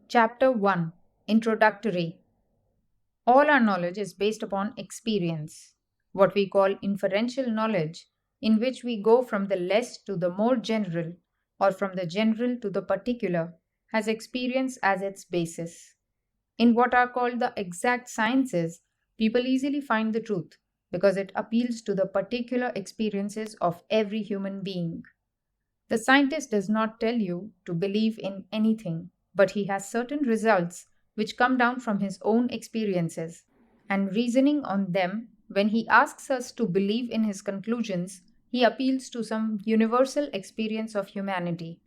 Chapter 1 Introductory. All our knowledge is based upon experience, what we call inferential knowledge, in which we go from the less to the more general, or from the general to the particular, has experience as its basis. In what are called the exact sciences, people easily find the truth because it appeals to the particular experiences of every human being. The scientist does not tell you to believe in anything, but he has certain results which come down from his own experiences, and reasoning on them, when he asks us to believe in his conclusions, he appeals to some universal experience of humanity.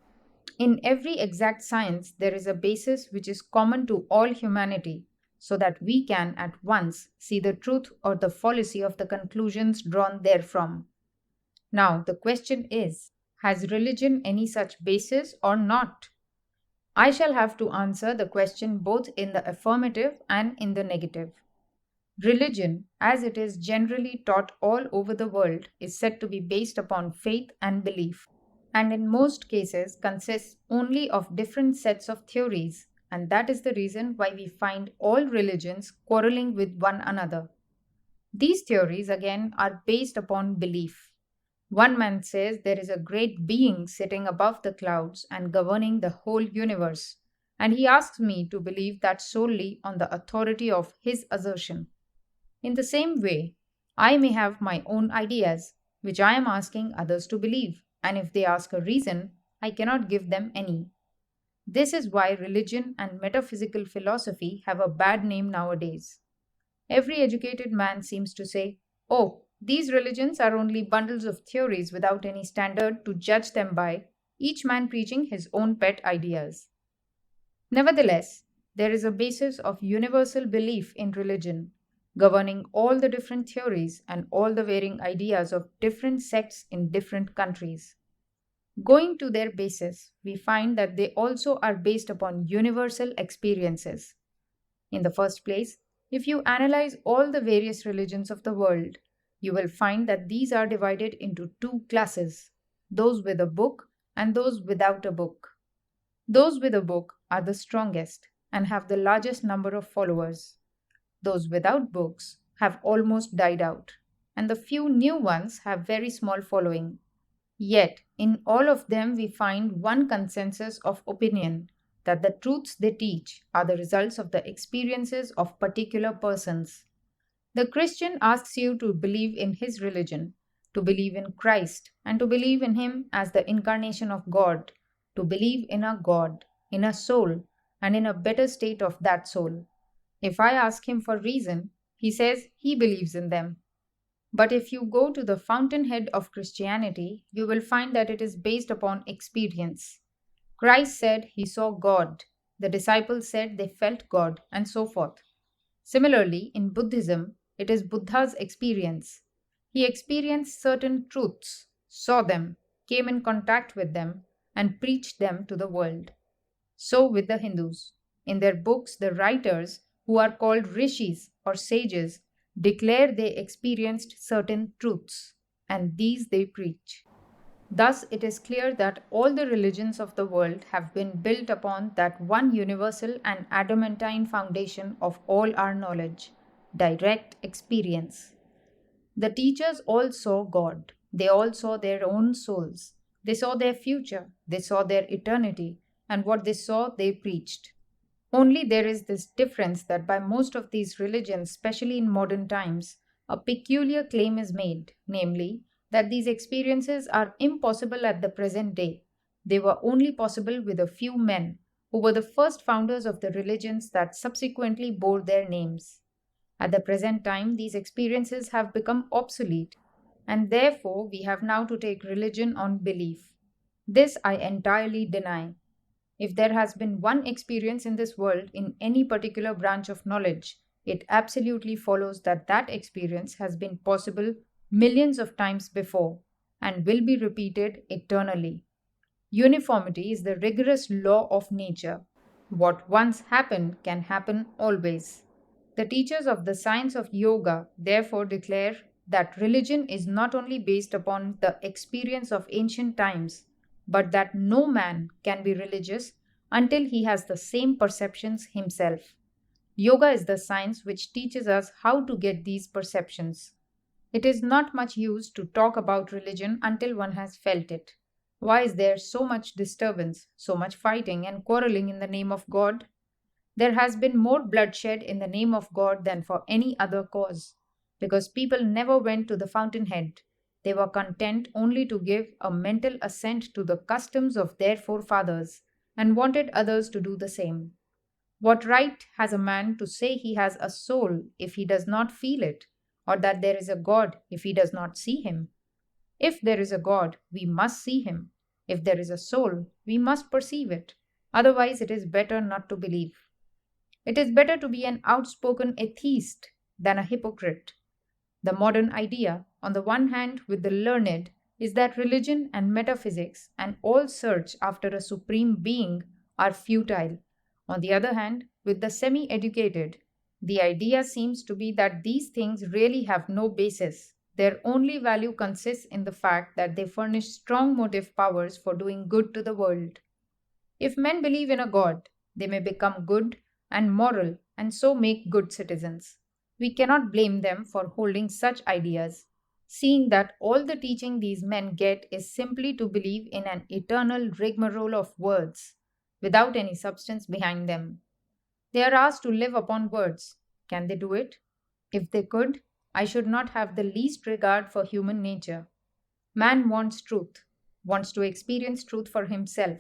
In every exact science, there is a basis which is common to all humanity, so that we can at once see the truth or the fallacy of the conclusions drawn therefrom. Now, the question is, has religion any such basis or not? I shall have to answer the question both in the affirmative and in the negative. Religion, as it is generally taught all over the world, is said to be based upon faith and belief, and in most cases consists only of different sets of theories, and that is the reason why we find all religions quarreling with one another. These theories again are based upon belief. One man says there is a great being sitting above the clouds and governing the whole universe, and he asks me to believe that solely on the authority of his assertion. In the same way, I may have my own ideas, which I am asking others to believe, and if they ask a reason, I cannot give them any. This is why religion and metaphysical philosophy have a bad name nowadays. Every educated man seems to say, "Oh, these religions are only bundles of theories without any standard to judge them by, each man preaching his own pet ideas." Nevertheless, there is a basis of universal belief in religion, governing all the different theories and all the varying ideas of different sects in different countries. Going to their basis, we find that they also are based upon universal experiences. In the first place, if you analyze all the various religions of the world, you will find that these are divided into two classes, those with a book and those without a book. Those with a book are the strongest and have the largest number of followers. Those without books have almost died out, and the few new ones have very small following. Yet, in all of them, we find one consensus of opinion that the truths they teach are the results of the experiences of particular persons. The Christian asks you to believe in his religion, to believe in Christ, and to believe in him as the incarnation of God, to believe in a God, in a soul, and in a better state of that soul. If I ask him for reason, he says he believes in them. But if you go to the fountainhead of Christianity, you will find that it is based upon experience. Christ said he saw God, the disciples said they felt God, and so forth. Similarly, in Buddhism, it is Buddha's experience. He experienced certain truths, saw them, came in contact with them, and preached them to the world. So with the Hindus. In their books, the writers, who are called rishis or sages, declare they experienced certain truths, and these they preach. Thus, it is clear that all the religions of the world have been built upon that one universal and adamantine foundation of all our knowledge, direct experience. The teachers all saw God. They all saw their own souls. They saw their future. They saw their eternity. And what they saw, they preached. Only there is this difference that by most of these religions, especially in modern times, a peculiar claim is made, namely, that these experiences are impossible at the present day. They were only possible with a few men, who were the first founders of the religions that subsequently bore their names. At the present time, these experiences have become obsolete, and therefore we have now to take religion on belief. This I entirely deny. If there has been one experience in this world in any particular branch of knowledge, it absolutely follows that that experience has been possible millions of times before and will be repeated eternally. Uniformity is the rigorous law of nature. What once happened can happen always. The teachers of the science of yoga therefore declare that religion is not only based upon the experience of ancient times, but that no man can be religious until he has the same perceptions himself. Yoga is the science which teaches us how to get these perceptions. It is not much use to talk about religion until one has felt it. Why is there so much disturbance, so much fighting and quarreling in the name of God? There has been more bloodshed in the name of God than for any other cause, because people never went to the fountainhead. They were content only to give a mental assent to the customs of their forefathers and wanted others to do the same. What right has a man to say he has a soul if he does not feel it, or that there is a God if he does not see him? If there is a God, we must see him. If there is a soul, we must perceive it. Otherwise, it is better not to believe. It is better to be an outspoken atheist than a hypocrite. The modern idea, on the one hand, with the learned, is that religion and metaphysics and all search after a supreme being are futile. On the other hand, with the semi educated, the idea seems to be that these things really have no basis. Their only value consists in the fact that they furnish strong motive powers for doing good to the world. If men believe in a God, they may become good and moral and so make good citizens. We cannot blame them for holding such ideas, seeing that all the teaching these men get is simply to believe in an eternal rigmarole of words, without any substance behind them. They are asked to live upon words. Can they do it? If they could, I should not have the least regard for human nature. Man wants truth, wants to experience truth for himself.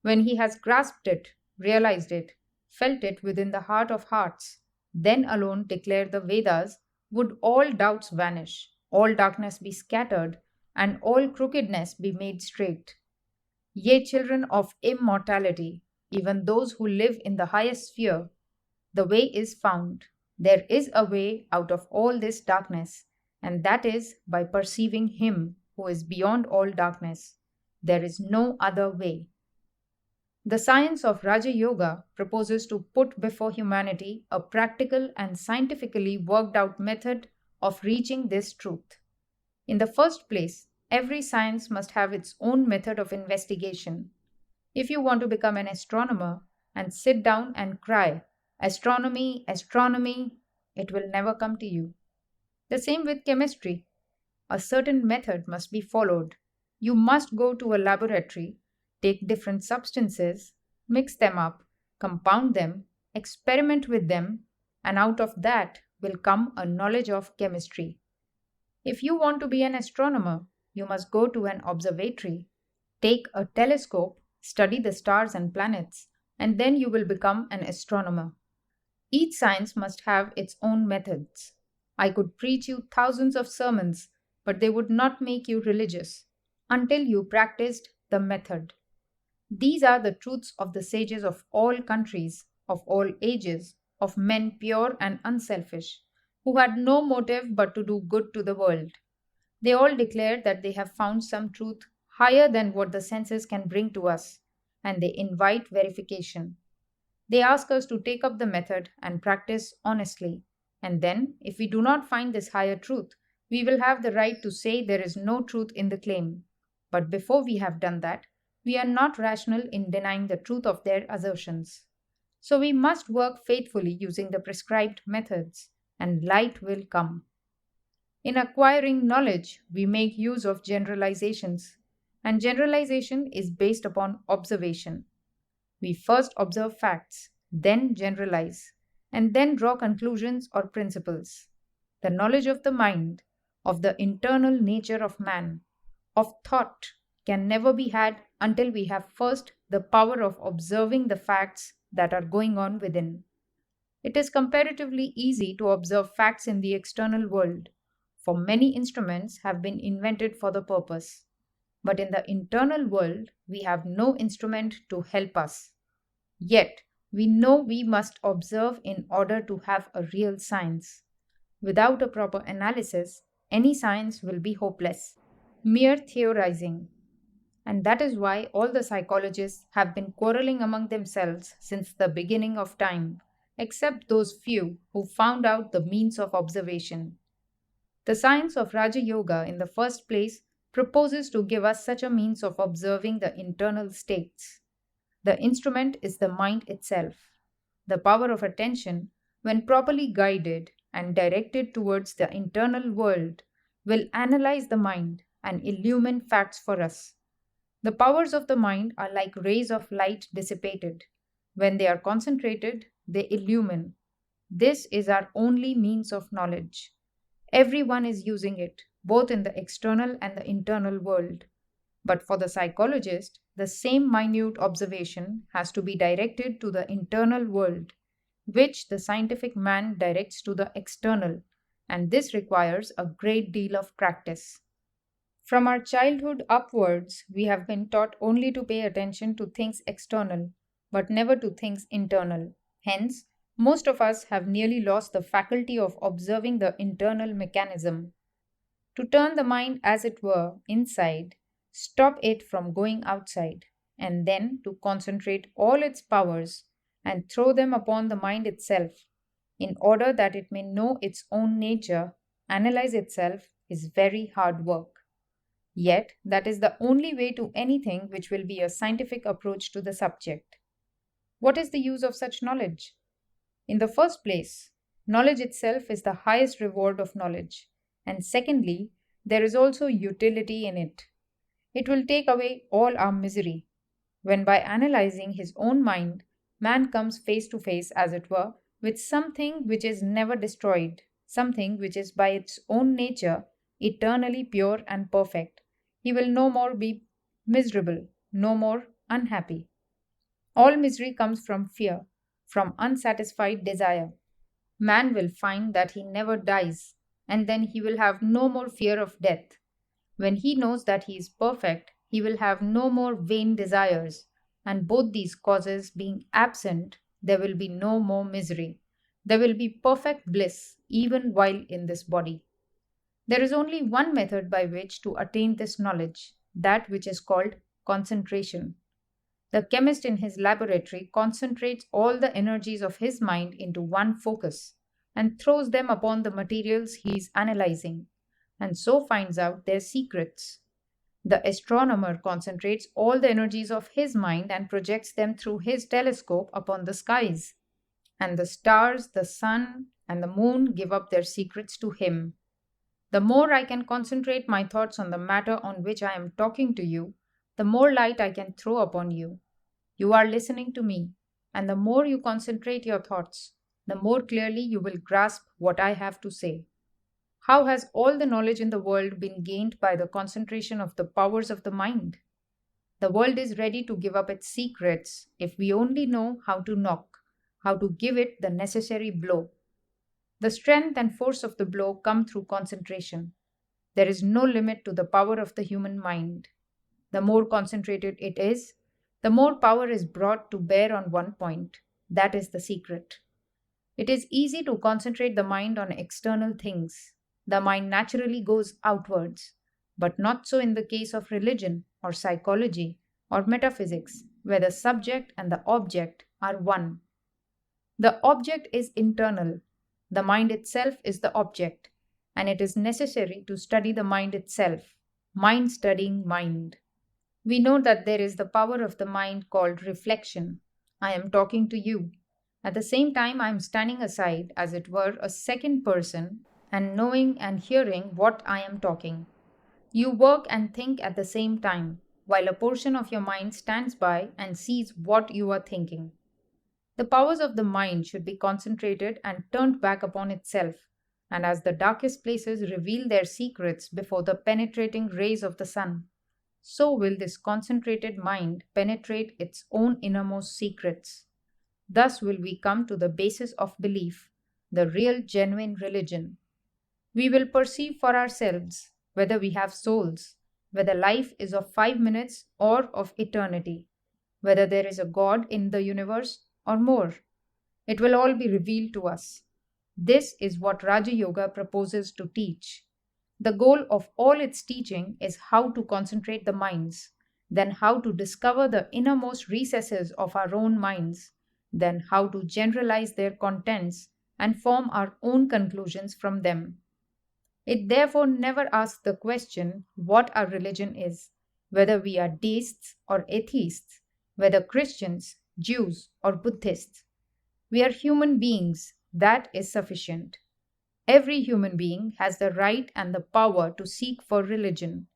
When he has grasped it, realized it, felt it within the heart of hearts, then alone, declare the Vedas, would all doubts vanish, all darkness be scattered, and all crookedness be made straight. Ye children of immortality, even those who live in the highest sphere, the way is found. There is a way out of all this darkness, and that is by perceiving Him who is beyond all darkness. There is no other way. The science of Raja Yoga proposes to put before humanity a practical and scientifically worked out method of reaching this truth. In the first place, every science must have its own method of investigation. If you want to become an astronomer and sit down and cry, "Astronomy, astronomy," it will never come to you. The same with chemistry. A certain method must be followed. You must go to a laboratory, take different substances, mix them up, compound them, experiment with them, and out of that will come a knowledge of chemistry. If you want to be an astronomer, you must go to an observatory, take a telescope, study the stars and planets, and then you will become an astronomer. Each science must have its own methods. I could preach you thousands of sermons, but they would not make you religious until you practiced the method. These are the truths of the sages of all countries, of all ages, of men pure and unselfish, who had no motive but to do good to the world. They all declare that they have found some truth higher than what the senses can bring to us, and they invite verification. They ask us to take up the method and practice honestly, and then, if we do not find this higher truth, we will have the right to say there is no truth in the claim. But before we have done that, we are not rational in denying the truth of their assertions. So we must work faithfully using the prescribed methods, and light will come. In acquiring knowledge, we make use of generalizations, and generalization is based upon observation. We first observe facts, then generalize, and then draw conclusions or principles. The knowledge of the mind, of the internal nature of man, of thought, can never be had until we have first the power of observing the facts that are going on within. It is comparatively easy to observe facts in the external world, for many instruments have been invented for the purpose. But in the internal world, we have no instrument to help us. Yet, we know we must observe in order to have a real science. Without a proper analysis, any science will be hopeless, mere theorizing. And that is why all the psychologists have been quarreling among themselves since the beginning of time, except those few who found out the means of observation. The science of Raja Yoga, in the first place, proposes to give us such a means of observing the internal states. The instrument is the mind itself. The power of attention, when properly guided and directed towards the internal world, will analyze the mind and illumine facts for us. The powers of the mind are like rays of light dissipated. When they are concentrated, they illumine. This is our only means of knowledge. Everyone is using it, both in the external and the internal world. But for the psychologist, the same minute observation has to be directed to the internal world, which the scientific man directs to the external, and this requires a great deal of practice. From our childhood upwards, we have been taught only to pay attention to things external, but never to things internal. Hence, most of us have nearly lost the faculty of observing the internal mechanism. To turn the mind, as it were, inside, stop it from going outside, and then to concentrate all its powers and throw them upon the mind itself, in order that it may know its own nature, analyze itself, is very hard work. Yet, that is the only way to anything which will be a scientific approach to the subject. What is the use of such knowledge? In the first place, knowledge itself is the highest reward of knowledge, and secondly, there is also utility in it. It will take away all our misery. When by analyzing his own mind, man comes face to face, as it were, with something which is never destroyed, something which is by its own nature eternally pure and perfect, he will no more be miserable, no more unhappy. All misery comes from fear, from unsatisfied desire. Man will find that he never dies, and then he will have no more fear of death. When he knows that he is perfect, he will have no more vain desires, and both these causes being absent, there will be no more misery. There will be perfect bliss even while in this body. There is only one method by which to attain this knowledge, that which is called concentration. The chemist in his laboratory concentrates all the energies of his mind into one focus and throws them upon the materials he is analyzing, and so finds out their secrets. The astronomer concentrates all the energies of his mind and projects them through his telescope upon the skies, and the stars, the sun, and the moon give up their secrets to him. The more I can concentrate my thoughts on the matter on which I am talking to you, the more light I can throw upon you. You are listening to me, and the more you concentrate your thoughts, the more clearly you will grasp what I have to say. How has all the knowledge in the world been gained by the concentration of the powers of the mind? The world is ready to give up its secrets if we only know how to knock, how to give it the necessary blow. The strength and force of the blow come through concentration. There is no limit to the power of the human mind. The more concentrated it is, the more power is brought to bear on one point. That is the secret. It is easy to concentrate the mind on external things. The mind naturally goes outwards, but not so in the case of religion or psychology or metaphysics, where the subject and the object are one. The object is internal. The mind itself is the object, and it is necessary to study the mind itself, mind studying mind. We know that there is the power of the mind called reflection. I am talking to you. At the same time, I am standing aside, as it were, a second person, and knowing and hearing what I am talking. You work and think at the same time, while a portion of your mind stands by and sees what you are thinking. The powers of the mind should be concentrated and turned back upon itself, and as the darkest places reveal their secrets before the penetrating rays of the sun, so will this concentrated mind penetrate its own innermost secrets. Thus will we come to the basis of belief, the real genuine religion. We will perceive for ourselves whether we have souls, whether life is of 5 minutes or of eternity, whether there is a God in the universe or more. It will all be revealed to us. This is what Raja Yoga proposes to teach. The goal of all its teaching is how to concentrate the minds, then how to discover the innermost recesses of our own minds, then how to generalize their contents and form our own conclusions from them. It therefore never asks the question what our religion is, whether we are deists or atheists, whether Christians, Jews, or Buddhists. We are human beings. That is sufficient. Every human being has the right and the power to seek for religion.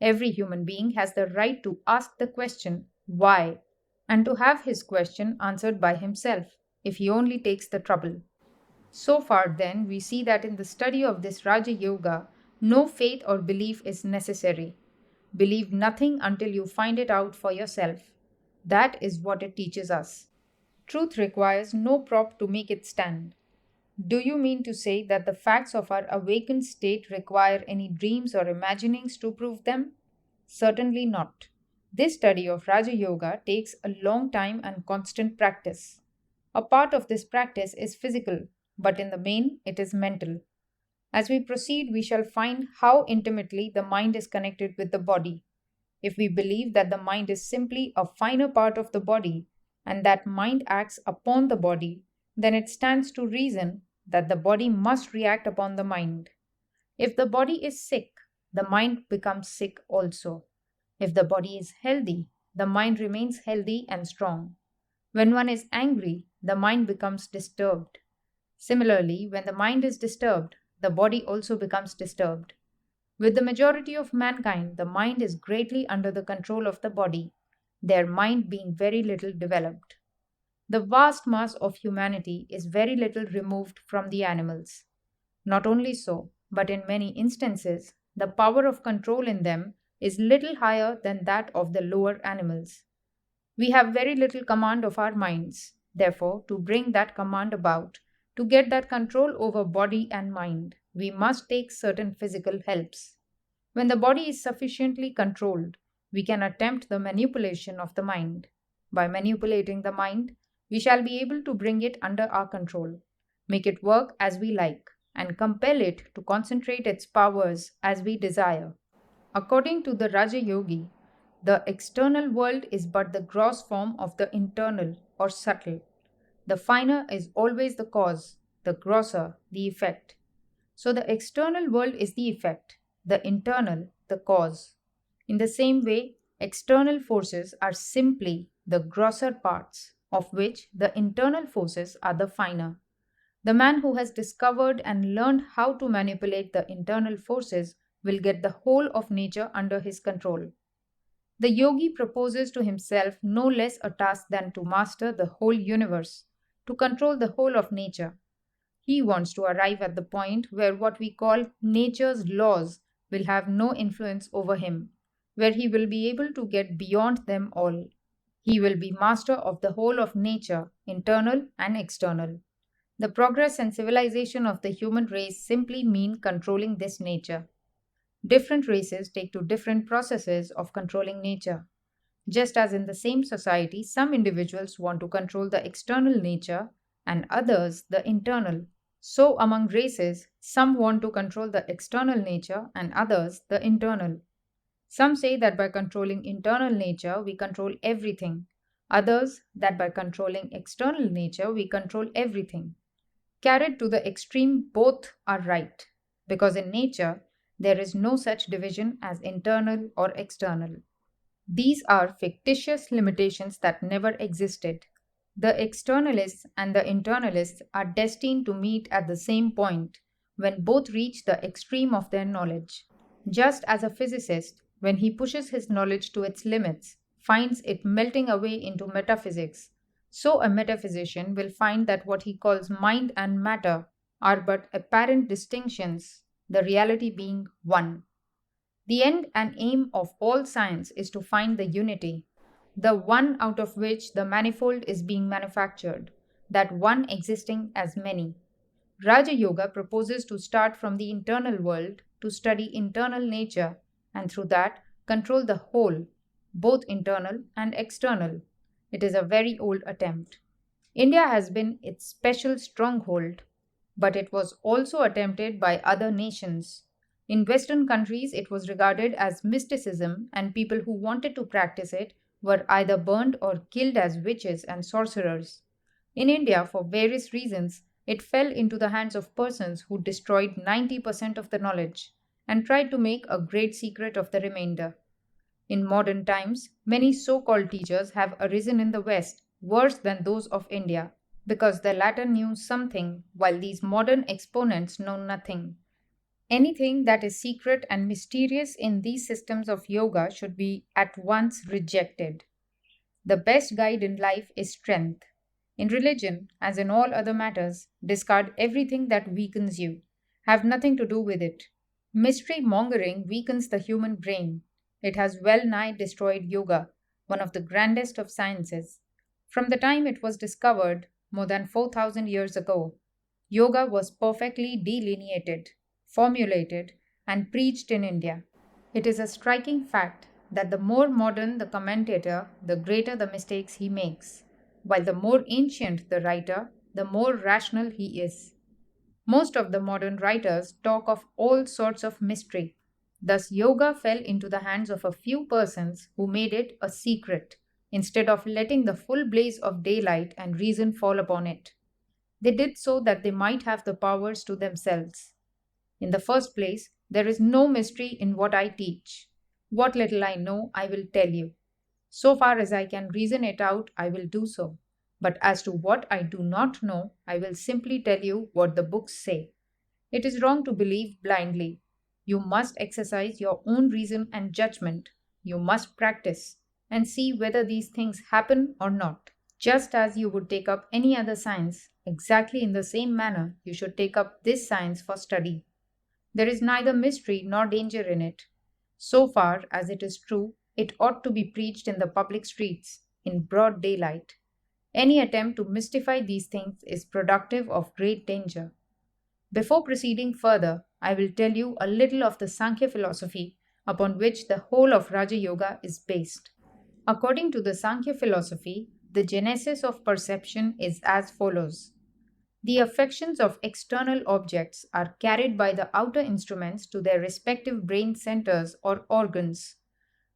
Every human being has the right to ask the question, why, and to have his question answered by himself, if he only takes the trouble. So far, then, we see that in the study of this Raja Yoga, no faith or belief is necessary. Believe nothing until you find it out for yourself. That is what it teaches us. Truth requires no prop to make it stand. Do you mean to say that the facts of our awakened state require any dreams or imaginings to prove them? Certainly not. This study of Raja Yoga takes a long time and constant practice. A part of this practice is physical, but in the main it is mental. As we proceed, we shall find how intimately the mind is connected with the body. If we believe that the mind is simply a finer part of the body and that mind acts upon the body, then it stands to reason that the body must react upon the mind. If the body is sick, the mind becomes sick also. If the body is healthy, the mind remains healthy and strong. When one is angry, the mind becomes disturbed. Similarly, when the mind is disturbed, the body also becomes disturbed. With the majority of mankind, the mind is greatly under the control of the body, their mind being very little developed. The vast mass of humanity is very little removed from the animals. Not only so, but in many instances, the power of control in them is little higher than that of the lower animals. We have very little command of our minds. Therefore, to bring that command about, to get that control over body and mind, we must take certain physical helps. When the body is sufficiently controlled, we can attempt the manipulation of the mind. By manipulating the mind, we shall be able to bring it under our control, make it work as we like, and compel it to concentrate its powers as we desire. According to the Raja Yogi, the external world is but the gross form of the internal or subtle. The finer is always the cause, the grosser the effect. So the external world is the effect, the internal the cause. In the same way, external forces are simply the grosser parts, of which the internal forces are the finer. The man who has discovered and learned how to manipulate the internal forces will get the whole of nature under his control. The yogi proposes to himself no less a task than to master the whole universe, to control the whole of nature. He wants to arrive at the point where what we call nature's laws will have no influence over him, where he will be able to get beyond them all. He will be master of the whole of nature, internal and external. The progress and civilization of the human race simply mean controlling this nature. Different races take to different processes of controlling nature. Just as in the same society, some individuals want to control the external nature and others the internal. So, among races, some want to control the external nature and others the internal. Some say that by controlling internal nature, we control everything. Others, that by controlling external nature, we control everything. Carried to the extreme, both are right, because in nature, there is no such division as internal or external. These are fictitious limitations that never existed. The externalists and the internalists are destined to meet at the same point when both reach the extreme of their knowledge. Just as a physicist, when he pushes his knowledge to its limits, finds it melting away into metaphysics, so a metaphysician will find that what he calls mind and matter are but apparent distinctions, the reality being one. The end and aim of all science is to find the unity, the one out of which the manifold is being manufactured, that one existing as many. Raja Yoga proposes to start from the internal world to study internal nature and through that control the whole, both internal and external. It is a very old attempt. India has been its special stronghold, but it was also attempted by other nations. In Western countries, it was regarded as mysticism, and people who wanted to practice it were either burned or killed as witches and sorcerers. In India, for various reasons, it fell into the hands of persons who destroyed 90% of the knowledge and tried to make a great secret of the remainder. In modern times, many so called teachers have arisen in the West, worse than those of India, because the latter knew something while these modern exponents know nothing. Anything that is secret and mysterious in these systems of yoga should be at once rejected. The best guide in life is strength. In religion, as in all other matters, discard everything that weakens you. Have nothing to do with it. Mystery mongering weakens the human brain. It has well nigh destroyed yoga, one of the grandest of sciences. From the time it was discovered, more than 4,000 years ago, yoga was perfectly delineated, formulated, and preached in India. It is a striking fact that the more modern the commentator, the greater the mistakes he makes, while the more ancient the writer, the more rational he is. Most of the modern writers talk of all sorts of mystery. Thus, yoga fell into the hands of a few persons who made it a secret, instead of letting the full blaze of daylight and reason fall upon it. They did so that they might have the powers to themselves. In the first place, there is no mystery in what I teach. What little I know, I will tell you. So far as I can reason it out, I will do so. But as to what I do not know, I will simply tell you what the books say. It is wrong to believe blindly. You must exercise your own reason and judgment. You must practice and see whether these things happen or not. Just as you would take up any other science, exactly in the same manner you should take up this science for study. There is neither mystery nor danger in it. So far as it is true, it ought to be preached in the public streets, in broad daylight. Any attempt to mystify these things is productive of great danger. Before proceeding further, I will tell you a little of the Sankhya philosophy upon which the whole of Raja Yoga is based. According to the Sankhya philosophy, the genesis of perception is as follows. The affections of external objects are carried by the outer instruments to their respective brain centers or organs.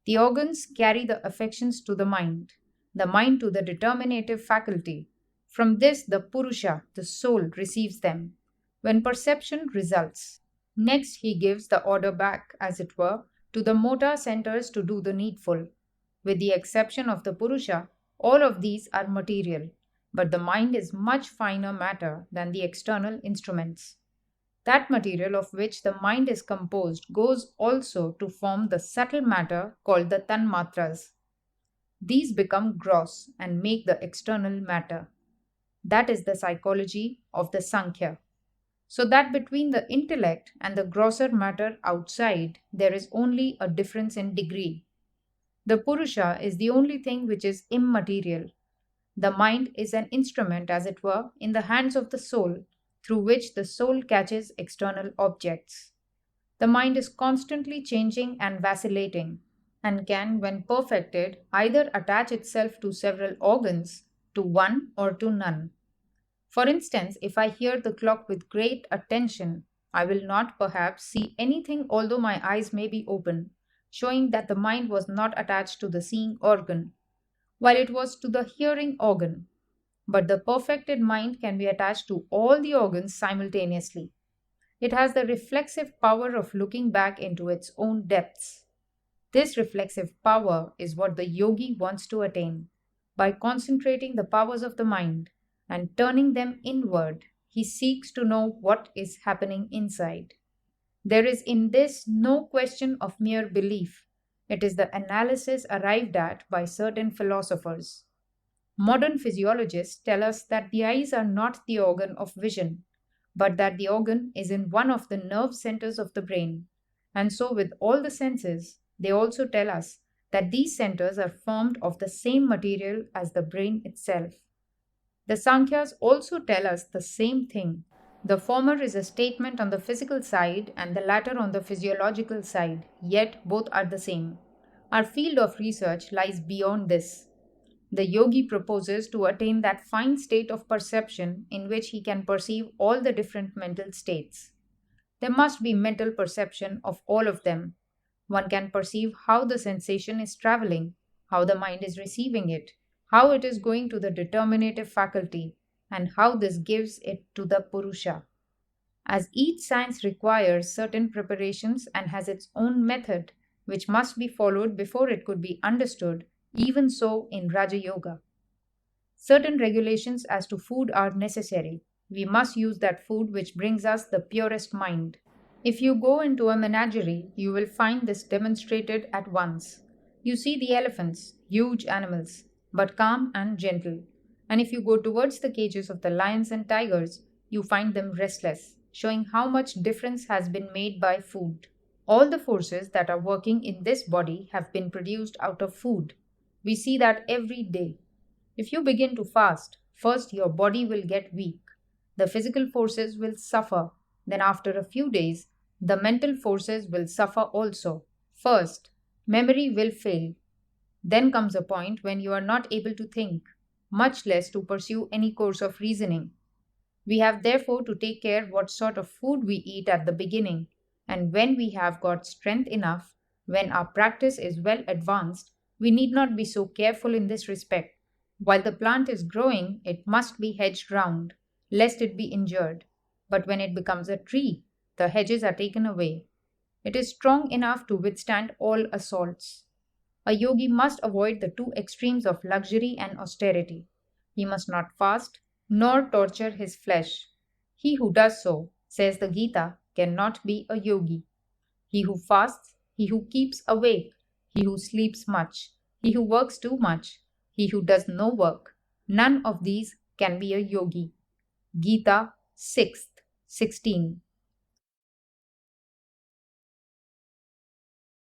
The organs carry the affections to the mind to the determinative faculty. From this, the Purusha, the soul, receives them, when perception results. Next, he gives the order back, as it were, to the motor centers to do the needful. With the exception of the Purusha, all of these are material, but the mind is much finer matter than the external instruments. That material of which the mind is composed goes also to form the subtle matter called the tanmatras. These become gross and make the external matter. That is the psychology of the Sankhya. So that between the intellect and the grosser matter outside, there is only a difference in degree. The Purusha is the only thing which is immaterial. The mind is an instrument, as it were, in the hands of the soul, through which the soul catches external objects. The mind is constantly changing and vacillating, and can, when perfected, either attach itself to several organs, to one or to none. For instance, if I hear the clock with great attention, I will not perhaps see anything although my eyes may be open, showing that the mind was not attached to the seeing organ, while it was to the hearing organ. But the perfected mind can be attached to all the organs simultaneously. It has the reflexive power of looking back into its own depths. This reflexive power is what the yogi wants to attain. By concentrating the powers of the mind and turning them inward, he seeks to know what is happening inside. There is in this no question of mere belief. It is the analysis arrived at by certain philosophers. Modern physiologists tell us that the eyes are not the organ of vision, but that the organ is in one of the nerve centers of the brain. And so, with all the senses, they also tell us that these centers are formed of the same material as the brain itself. The Sankhya's also tell us the same thing. The former is a statement on the physical side and the latter on the physiological side, yet both are the same. Our field of research lies beyond this. The yogi proposes to attain that fine state of perception in which he can perceive all the different mental states. There must be mental perception of all of them. One can perceive how the sensation is traveling, how the mind is receiving it, how it is going to the determinative faculty, and how this gives it to the Purusha. As each science requires certain preparations and has its own method, which must be followed before it could be understood, even so in Raja Yoga. Certain regulations as to food are necessary. We must use that food which brings us the purest mind. If you go into a menagerie, you will find this demonstrated at once. You see the elephants, huge animals, but calm and gentle. And if you go towards the cages of the lions and tigers, you find them restless, showing how much difference has been made by food. All the forces that are working in this body have been produced out of food. We see that every day. If you begin to fast, first your body will get weak. The physical forces will suffer. Then, after a few days, the mental forces will suffer also. First, memory will fail. Then comes a point when you are not able to think, much less to pursue any course of reasoning. We have therefore to take care what sort of food we eat at the beginning, and when we have got strength enough, when our practice is well advanced, we need not be so careful in this respect. While the plant is growing, it must be hedged round, lest it be injured. But when it becomes a tree, the hedges are taken away. It is strong enough to withstand all assaults. A yogi must avoid the two extremes of luxury and austerity. He must not fast, nor torture his flesh. He who does so, says the Gita, cannot be a yogi. He who fasts, he who keeps awake, he who sleeps much, he who works too much, he who does no work, none of these can be a yogi. Gita 6th, 16.